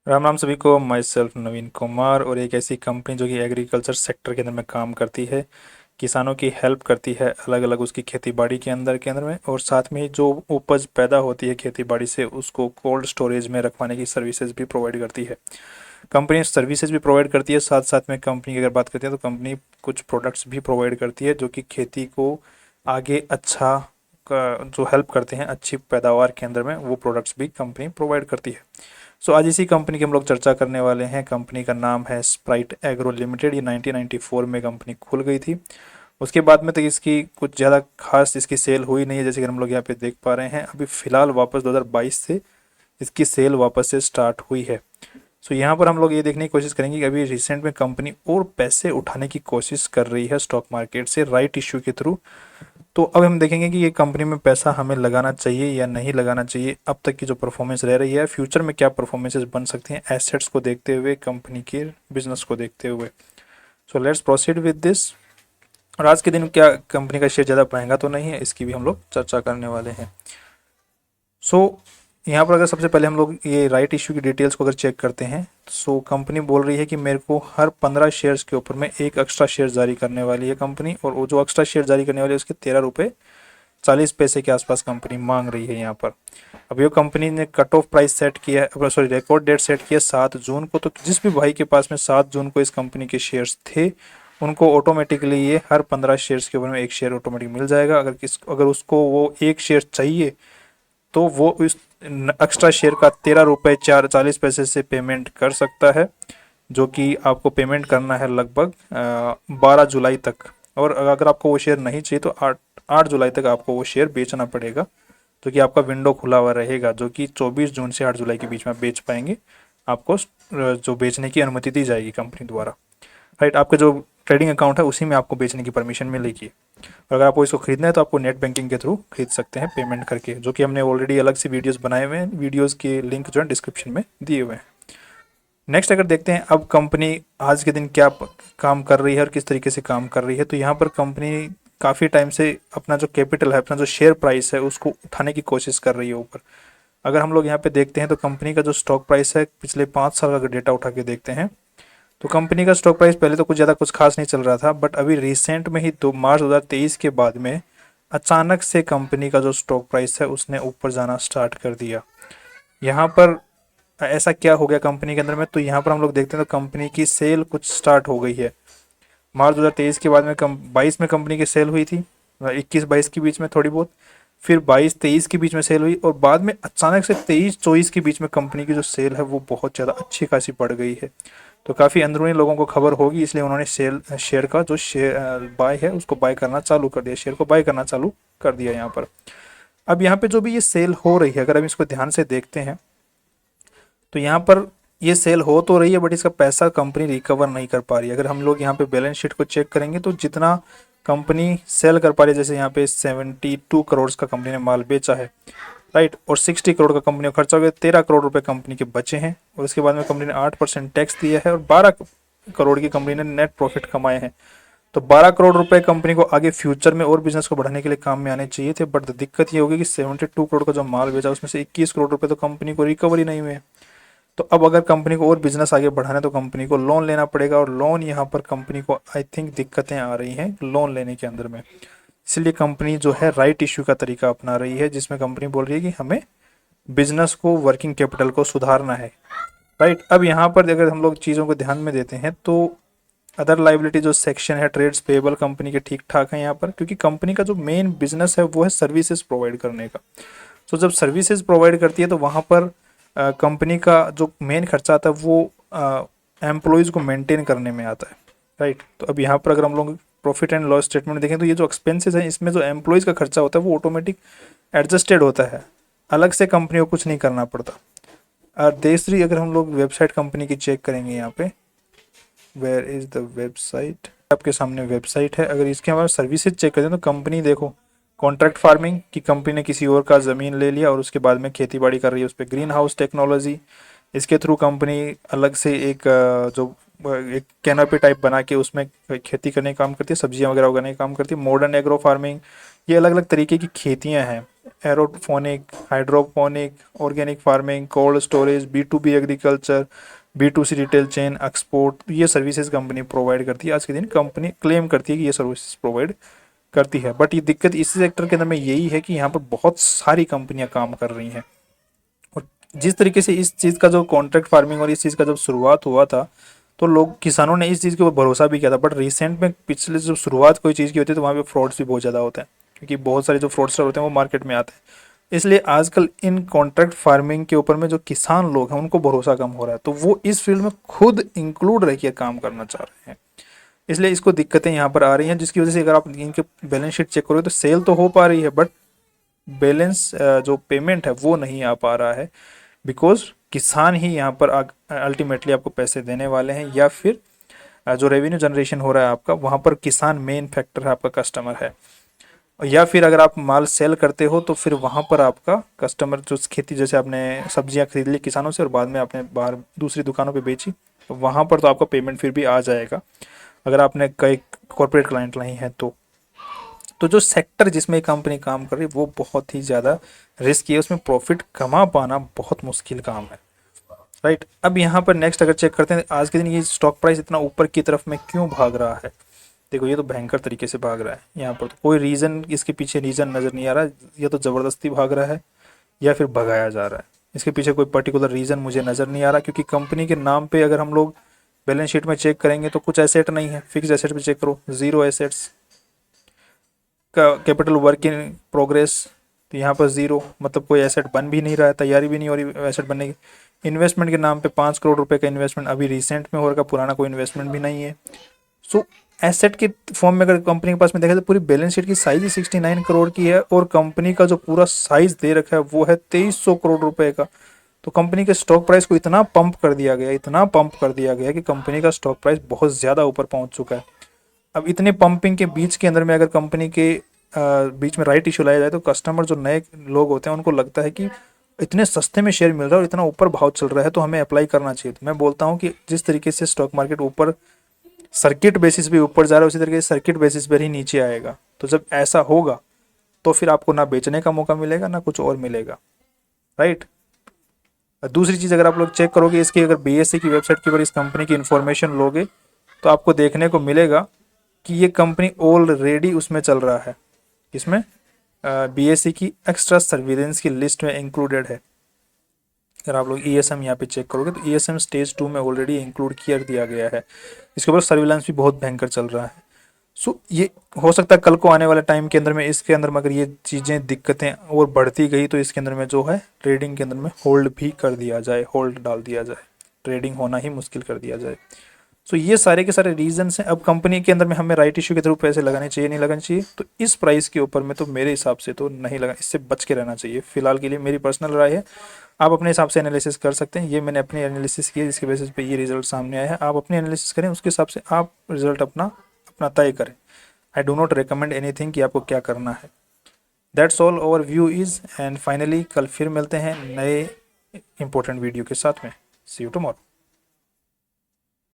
राम राम सभी को। My self नवीन कुमार, और एक ऐसी कंपनी जो कि एग्रीकल्चर सेक्टर के अंदर में काम करती है, किसानों की हेल्प करती है अलग अलग उसकी खेती बाड़ी के अंदर में, और साथ में ही जो उपज पैदा होती है खेती बाड़ी से उसको कोल्ड स्टोरेज में रखवाने की सर्विसेज भी प्रोवाइड करती है। कंपनी सर्विसेज भी प्रोवाइड करती है, साथ साथ में कंपनी की अगर बात करते हैं तो कंपनी कुछ प्रोडक्ट्स भी प्रोवाइड करती है जो कि खेती को आगे अच्छा जो हेल्प करते हैं अच्छी पैदावार के अंदर में, वो प्रोडक्ट्स भी कंपनी प्रोवाइड करती है। सो आज इसी कंपनी की हम लोग चर्चा करने वाले हैं। कंपनी का नाम है स्प्राइट एग्रो लिमिटेड। ये 1994 में कंपनी खुल गई थी। उसके बाद में तो इसकी कुछ ज़्यादा खास इसकी सेल हुई नहीं है, जैसे कि हम लोग यहाँ पे देख पा रहे हैं। अभी फ़िलहाल वापस 2022 से इसकी सेल वापस से स्टार्ट हुई है। सो यहाँ पर हम लोग ये देखने की कोशिश करेंगे कि अभी रिसेंट में कंपनी और पैसे उठाने की कोशिश कर रही है स्टॉक मार्केट से राइट इश्यू के थ्रू। तो अब हम देखेंगे कि ये कंपनी में पैसा हमें लगाना चाहिए या नहीं लगाना चाहिए, अब तक की जो परफॉर्मेंस रह रही है, फ्यूचर में क्या परफॉर्मेंसेस बन सकती हैं एसेट्स को देखते हुए, कंपनी के बिजनेस को देखते हुए। So let's proceed with this. और आज के दिन क्या कंपनी का शेयर ज़्यादा महंगा तो नहीं है, इसकी भी हम लोग चर्चा करने वाले हैं। सो यहाँ पर अगर सबसे पहले हम लोग ये राइट इशू की डिटेल्स को अगर चेक करते हैं, सो कंपनी बोल रही है कि मेरे को हर 15 शेयर्स के ऊपर में एक एक्स्ट्रा शेयर जारी करने वाली है कंपनी, और वो जो एक्स्ट्रा शेयर जारी करने वाली है उसके 13 रुपये 40 पैसे के आसपास कंपनी मांग रही है यहाँ पर। अब ये कंपनी ने कट ऑफ प्राइस सेट किया है, सॉरी रिकॉर्ड डेट सेट किया 7 जून को। तो जिस भी भाई के पास में 7 जून को इस कंपनी के शेयर्स थे, उनको ऑटोमेटिकली ये हर 15 शेयर्स के ऊपर में एक शेयर ऑटोमेटिक मिल जाएगा। अगर उसको वो एक शेयर चाहिए तो वो इस एक्स्ट्रा शेयर का 13 रुपये 40 पैसे से पेमेंट कर सकता है, जो कि आपको पेमेंट करना है लगभग 12 जुलाई तक। और अगर आपको वो शेयर नहीं चाहिए तो 8 जुलाई तक आपको वो शेयर बेचना पड़ेगा, जो कि आपका विंडो खुला हुआ रहेगा, जो कि 24 जून से 8 जुलाई के बीच में आप बेच पाएंगे। आपको जो बेचने की अनुमति दी जाएगी कंपनी द्वारा। राइट, आपका जो ट्रेडिंग अकाउंट है उसी में आपको बेचने की परमिशन मिलेगी। और अगर आपको इसको खरीदना है तो आपको नेट बैंकिंग के थ्रू खरीद सकते हैं पेमेंट करके, जो कि हमने ऑलरेडी अलग से वीडियोस बनाए हुए हैं। वीडियोस के लिंक जो है डिस्क्रिप्शन में दिए हुए हैं। नेक्स्ट अगर देखते हैं अब कंपनी आज के दिन क्या काम कर रही है और किस तरीके से काम कर रही है, तो यहाँ पर कंपनी काफ़ी टाइम से अपना जो कैपिटल है, अपना जो शेयर प्राइस है, उसको उठाने की कोशिश कर रही है ऊपर। अगर हम लोग यहाँ पे देखते हैं तो कंपनी का जो स्टॉक प्राइस है पिछले 5 साल का अगर डेटा उठा के देखते हैं, तो कंपनी का स्टॉक प्राइस पहले तो कुछ ज़्यादा कुछ खास नहीं चल रहा था, बट अभी रिसेंट में ही 2 मार्च 2023 के बाद में अचानक से कंपनी का जो स्टॉक प्राइस है उसने ऊपर जाना स्टार्ट कर दिया। यहाँ पर ऐसा क्या हो गया कंपनी के अंदर में, तो यहाँ पर हम लोग देखते हैं तो कंपनी की सेल कुछ स्टार्ट हो गई है। मार्च 2023 के बाद में 22 में कंपनी की सेल हुई थी, 21-22 के बीच में थोड़ी बहुत, फिर 22-23 के बीच में सेल हुई, और बाद में अचानक से 23-24 के बीच में कंपनी की जो सेल है वो बहुत ज़्यादा अच्छी खासी बढ़ गई है। तो काफ़ी अंदरूनी लोगों को खबर होगी, इसलिए उन्होंने शेयर का जो शेयर बाय है उसको बाय करना चालू कर दिया, शेयर को बाय करना चालू कर दिया यहाँ पर। अब यहाँ पे जो भी ये सेल हो रही है, अगर हम इसको ध्यान से देखते हैं तो यहाँ पर ये सेल हो तो रही है, बट इसका पैसा कंपनी रिकवर नहीं कर पा रही है। अगर हम लोग यहाँ पे बैलेंस शीट को चेक करेंगे तो जितना कंपनी सेल कर पा रही है, जैसे यहाँ पे 72 करोड़ का कंपनी ने माल बेचा है, राइट, और 60 करोड़ का कंपनी का खर्चा हो गया, 13 करोड़ रुपए कंपनी के बचे हैं। और उसके बाद में कंपनी ने 8% टैक्स दिया है, और 12 करोड़ की कंपनी ने नेट प्रॉफिट कमाए हैं। तो 12 करोड़ रुपए कंपनी को आगे फ्यूचर में और बिजनेस को बढ़ाने के लिए काम में आने चाहिए थे, बट दिक्कत ये होगी कि 72 करोड़ का जो माल बेचा उसमें से 21 करोड़ रुपए तो कंपनी को रिकवरी नहीं हुए। तो अब अगर कंपनी को और बिजनेस आगे बढ़ाना है तो कंपनी को लोन लेना पड़ेगा, और लोन यहाँ पर कंपनी को आई थिंक दिक्कतें आ रही हैं लोन लेने के अंदर में। इसलिए कंपनी जो है राइट इश्यू का तरीका अपना रही है, जिसमें कंपनी बोल रही है कि हमें बिजनेस को, वर्किंग कैपिटल को सुधारना है। राइट, अब यहाँ पर अगर हम लोग चीज़ों को ध्यान में देते हैं तो अदर लाइबिलिटी जो सेक्शन है, ट्रेड्स पेबल कंपनी के ठीक ठाक है यहाँ पर, क्योंकि कंपनी का जो मेन बिजनेस है वो है सर्विसेज प्रोवाइड करने का। तो जब सर्विसेज प्रोवाइड करती है तो वहाँ पर कंपनी का जो मेन खर्चा आता है वो एम्प्लॉयज़ को मेंटेन करने में आता है। राइट, तो अब यहाँ पर अगर हम लोग प्रॉफिट एंड लॉस स्टेटमेंट देखें तो ये जो एक्सपेंसेस हैं इसमें जो एम्प्लॉयज़ का खर्चा होता है वो ऑटोमेटिक एडजस्टेड होता है, अलग से कंपनी को कुछ नहीं करना पड़ता। और दूसरी अगर हम लोग वेबसाइट कंपनी की चेक करेंगे, यहाँ पे वेयर इज़ द वेबसाइट, आपके सामने वेबसाइट है। अगर इसके हमारे सर्विसेज चेक करें तो कंपनी देखो, कॉन्ट्रैक्ट फार्मिंग की कंपनी ने किसी और का ज़मीन ले लिया और उसके बाद में खेती बाड़ी कर रही है उस पर, ग्रीन हाउस टेक्नोलॉजी, इसके थ्रू कंपनी अलग से एक कैनोपी टाइप बना के उसमें खेती करने का काम करती है, सब्जियां वगैरह उगाने का काम करती है। मॉडर्न एग्रो फार्मिंग, ये अलग अलग तरीके की खेतियां हैं। Aeroponic, hydroponic, organic farming, cold storage, B2B agriculture, B2C retail chain, export, ये सर्विसेज कंपनी प्रोवाइड करती है। आज के दिन कंपनी क्लेम करती है कि ये सर्विसेज प्रोवाइड करती है, बट ये दिक्कत इस सेक्टर के अंदर में यही है कि यहाँ पर बहुत सारी कंपनियां काम कर रही हैं। और जिस तरीके से इस चीज़ का जो कॉन्ट्रैक्ट फार्मिंग और इस चीज़ का जब शुरुआत हुआ था तो लोग, किसानों ने इस चीज़ के ऊपर भरोसा भी किया था, बट रिसेंट में पिछले जब शुरुआत कोई चीज़ की होती है तो वहाँ पे फ्रॉड्स भी बहुत ज़्यादा होते हैं, क्योंकि बहुत सारे जो फ्रॉडस्टर होते हैं वो मार्केट में आते हैं। इसलिए आजकल इन कॉन्ट्रैक्ट फार्मिंग के ऊपर में जो किसान लोग हैं उनको भरोसा कम हो रहा है, तो वो इस फील्ड में खुद इंक्लूड रह के काम करना चाह रहे हैं। इसलिए इसको दिक्कतें यहाँ पर आ रही हैं, जिसकी वजह से अगर आप इनके बैलेंस शीट चेक करोगे तो सेल तो हो पा रही है, बट बैलेंस जो पेमेंट है वो नहीं आ पा रहा है, बिकॉज किसान ही यहाँ पर अल्टीमेटली आपको पैसे देने वाले हैं, या फिर जो रेवेन्यू जनरेशन हो रहा है आपका, वहाँ पर किसान मेन फैक्टर है, आपका कस्टमर है। या फिर अगर आप माल सेल करते हो तो फिर वहाँ पर आपका कस्टमर जो खेती, जैसे आपने सब्जियाँ खरीद ली किसानों से और बाद में आपने बाहर दूसरी दुकानों पे बेची, तो वहाँ पर तो आपका पेमेंट फिर भी आ जाएगा अगर आपने कई कॉर्पोरेट क्लाइंट नहीं है तो जो सेक्टर जिसमें कंपनी काम कर रही है वो बहुत ही ज़्यादा रिस्क है, उसमें प्रॉफिट कमा पाना बहुत मुश्किल काम है, राइट। अब यहाँ पर नेक्स्ट अगर चेक करते हैं आज के दिन ये स्टॉक प्राइस इतना ऊपर की तरफ में क्यों भाग रहा है। देखो ये तो भयंकर तरीके से भाग रहा है, यहाँ पर तो कोई रीज़न, इसके पीछे रीज़न नज़र नहीं आ रहा, या तो ज़बरदस्ती भाग रहा है या फिर भगाया जा रहा है। इसके पीछे कोई पर्टिकुलर रीज़न मुझे नज़र नहीं आ रहा, क्योंकि कंपनी के नाम पे अगर हम लोग बैलेंस शीट में चेक करेंगे तो कुछ एसेट नहीं है, फिक्स एसेट पे चेक करो, ज़ीरो एसेट्स का, कैपिटल वर्क इन प्रोग्रेस, तो यहाँ पर ज़ीरो, मतलब कोई एसेट बन भी नहीं रहा है, तैयारी भी नहीं हो रही एसेट बनने की। इन्वेस्टमेंट के नाम पे 5 करोड़ रुपए का इन्वेस्टमेंट अभी रिसेंट में हो रहा, पुराना कोई इन्वेस्टमेंट भी नहीं है। सो एसेट के फॉर्म में अगर कंपनी के पास में देखा तो पूरी बैलेंस शीट की साइज ही 69 करोड़ की है, और कंपनी का जो पूरा साइज दे रखा है वो है 2300 करोड़ रुपए का। तो कंपनी के स्टॉक प्राइस को इतना पंप कर दिया गया, इतना पंप कर दिया गया कि कंपनी का स्टॉक प्राइस बहुत ज़्यादा ऊपर पहुंच चुका है। अब इतने पंपिंग के बीच के अंदर में अगर कंपनी के बीच में राइट इशू लाया जाए तो कस्टमर जो नए लोग होते हैं उनको लगता है कि इतने सस्ते में शेयर मिल रहा है और इतना ऊपर भाव चल रहा है तो हमें अप्लाई करना चाहिए। तो मैं बोलता हूँ कि जिस तरीके से स्टॉक मार्केट ऊपर सर्किट बेसिस पे ऊपर जा रहा है उसी तरीके से सर्किट बेसिस पर ही नीचे आएगा। तो जब ऐसा होगा तो फिर आपको ना बेचने का मौका मिलेगा ना कुछ और मिलेगा, राइट। दूसरी चीज़ अगर आप लोग चेक करोगे इसकी, अगर BSE की वेबसाइट के ऊपर इस कंपनी की इन्फॉर्मेशन लोगे तो आपको देखने को मिलेगा कि ये कंपनी ऑलरेडी उसमें चल रहा है, इसमें BSE की एक्स्ट्रा सर्विलेंस की लिस्ट में इंक्लूडेड है। अगर आप लोग ESM यहाँ पे चेक करोगे तो ESM स्टेज 2 में ऑलरेडी इंक्लूड किया दिया गया है, इसके ऊपर सर्विलेंस भी बहुत भयंकर चल रहा है। सो ये हो सकता है कल को आने वाले टाइम के अंदर में इसके अंदर में अगर ये चीज़ें दिक्कतें और बढ़ती गई तो इसके अंदर में जो है ट्रेडिंग के अंदर में होल्ड भी कर दिया जाए, होल्ड डाल दिया जाए, ट्रेडिंग होना ही मुश्किल कर दिया जाए। सो ये सारे के सारे रीजंस हैं। अब कंपनी के अंदर में हमें राइट इशू के थ्रू पैसे लगाने चाहिए नहीं लगाने चाहिए, तो इस प्राइस के ऊपर में तो मेरे हिसाब से तो नहीं लगा, इससे बच के रहना चाहिए फिलहाल के लिए, मेरी पर्सनल राय है। आप अपने हिसाब से एनालिसिस कर सकते हैं, ये मैंने अपनी एनालिसिस की जिसके बेसिस पे ये रिजल्ट सामने आया है। आप अपनी एनालिसिस करें, उसके हिसाब से आप रिजल्ट अपना अपना तय करें। I do not recommend anything कि आपको क्या करना है। That's all over view is, and finally कल फिर मिलते हैं नए इंपॉर्टेंट वीडियो के साथ में। सी यू टुमारो।